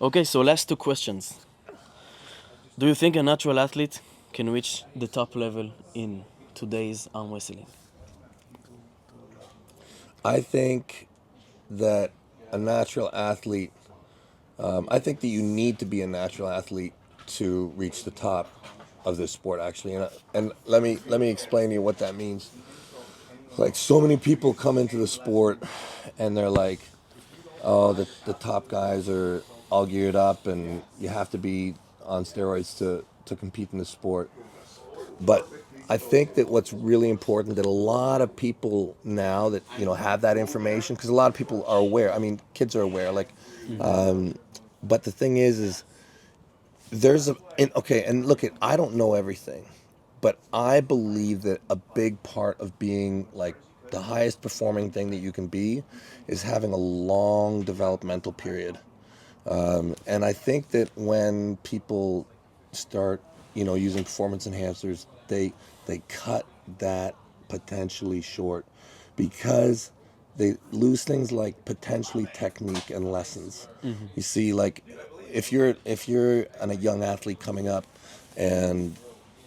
Okay, so last two questions. Do you think a natural athlete can reach the top level in today's arm wrestling? I think that a natural athlete, I think that you need to be a natural athlete to reach the top of this sport, actually. And let me explain to you what that means. Like, so many people come into the sport and they're like, oh, the top guys are all geared up and you have to be on steroids to compete in the sport. But I think that what's really important that a lot of people now that have that information, because a lot of people are aware. I mean, kids are aware. Like, but the thing is there's okay. And look, I don't know everything, but I believe that a big part of being like the highest performing thing that you can be is having a long developmental period. And I think that when people start, using performance enhancers, they cut that potentially short because they lose things like potentially technique and lessons. You see, like if you're a young athlete coming up and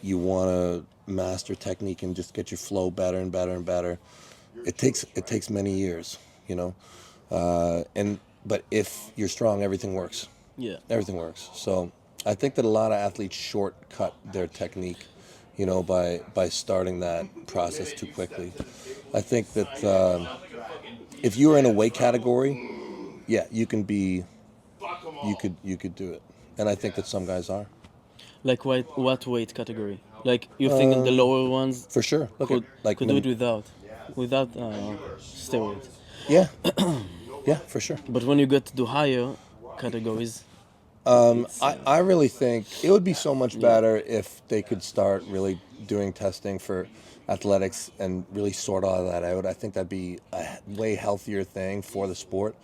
you want to master technique and just get your flow better and better and better, it takes many years, and but if you're strong, everything works. Yeah. Everything works. So I think that a lot of athletes shortcut their technique, by starting that process too quickly. I think that if you were in a weight category, yeah, you could do it, and I think that some guys are. Like what weight category? Like you think the lower ones For sure. Look at could like could do it without steroids. yeah, yeah, for sure. But when you get to higher categories, it's, I really think it would be so much yeah. better if they could start really doing testing for athletics and really sort all that out. I think that'd be a way healthier thing for the sport.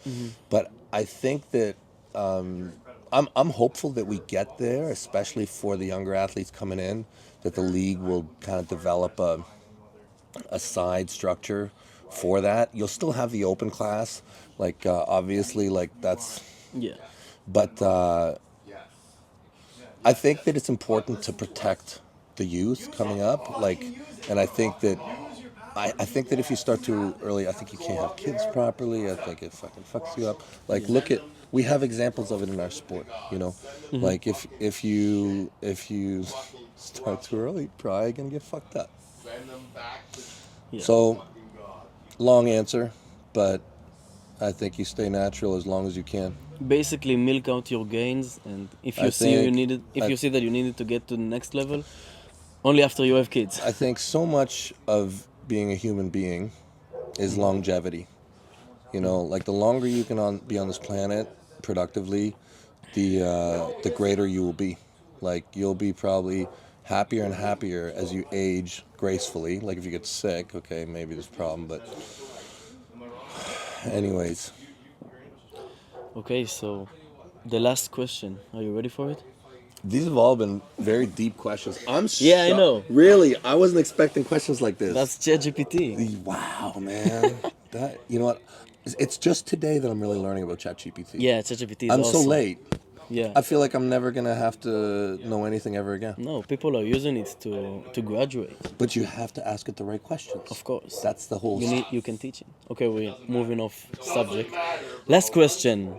But I think that I'm hopeful that we get there, especially for the younger athletes coming in, that the league will kind of develop a side structure for that. You'll still have the open class, like obviously, like that's. Yeah. But I think that it's important to protect the youth coming up. Like, and I think that if you start too early, I think you can't have kids properly. I think it fucking fucks you up. Like, we have examples of it in our sport. Like if you start too early, you're probably gonna get fucked up. Yeah. So, long answer, but I think you stay natural as long as you can. Basically milk out your gains, and if you I see you think needed, if you see that you needed to get to the next level, only after you have kids. I think so much of being a human being is longevity. Like the longer you can be on this planet productively, the greater you will be. Like you'll be probably happier and happier as you age gracefully. Like if you get sick, okay, maybe there's a problem, but anyways. Okay, so the last question. Are you ready for it? These have all been very deep questions. Yeah, I know. Really, I wasn't expecting questions like this. That's ChatGPT. Wow, man. That you know what? It's just today that I'm really learning about ChatGPT. Yeah, ChatGPT is I'm awesome. so late. Yeah. I feel like I'm never gonna have to know anything ever again. No, people are using it to graduate. But you have to ask it the right questions. Of course. That's the whole. You can teach it. Okay, we're moving off subject. Last question.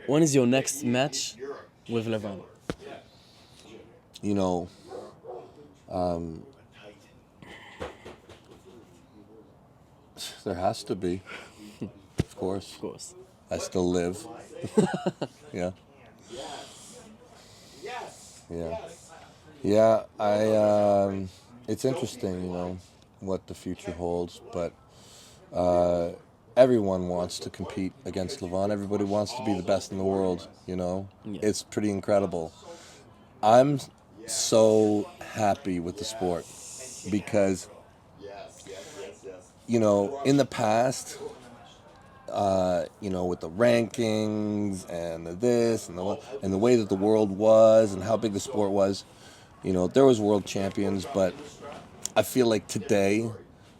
When is your next match with Levan? You know, there has to be. Of course. Of course. I still live. Yeah. Yeah. Yeah, it's interesting, what the future holds, but everyone wants to compete against Levan. Everybody wants to be the best in the world, Yeah. It's pretty incredible. I'm so happy with the sport because, in the past, with the rankings and this and the way that the world was and how big the sport was, there was world champions, but I feel like today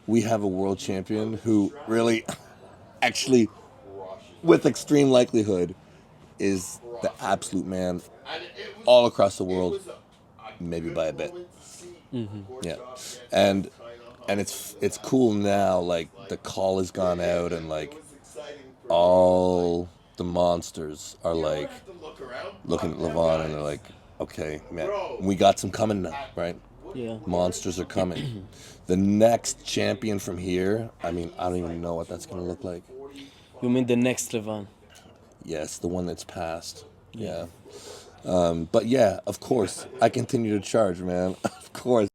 we have a world champion who really, actually, with extreme likelihood, is the absolute man all across the world, maybe by a bit. Yeah, and it's cool now. Like the call has gone out, and like all the monsters are like looking at Levan, and they're like, okay, man, we got some coming now, right? Yeah. Monsters are coming. The next champion from here, I mean, I don't even know what that's gonna look like. You mean the next Levan? Yes, the one that's passed. Yeah. Yeah. But yeah, of course, I continue to charge, man. Of course.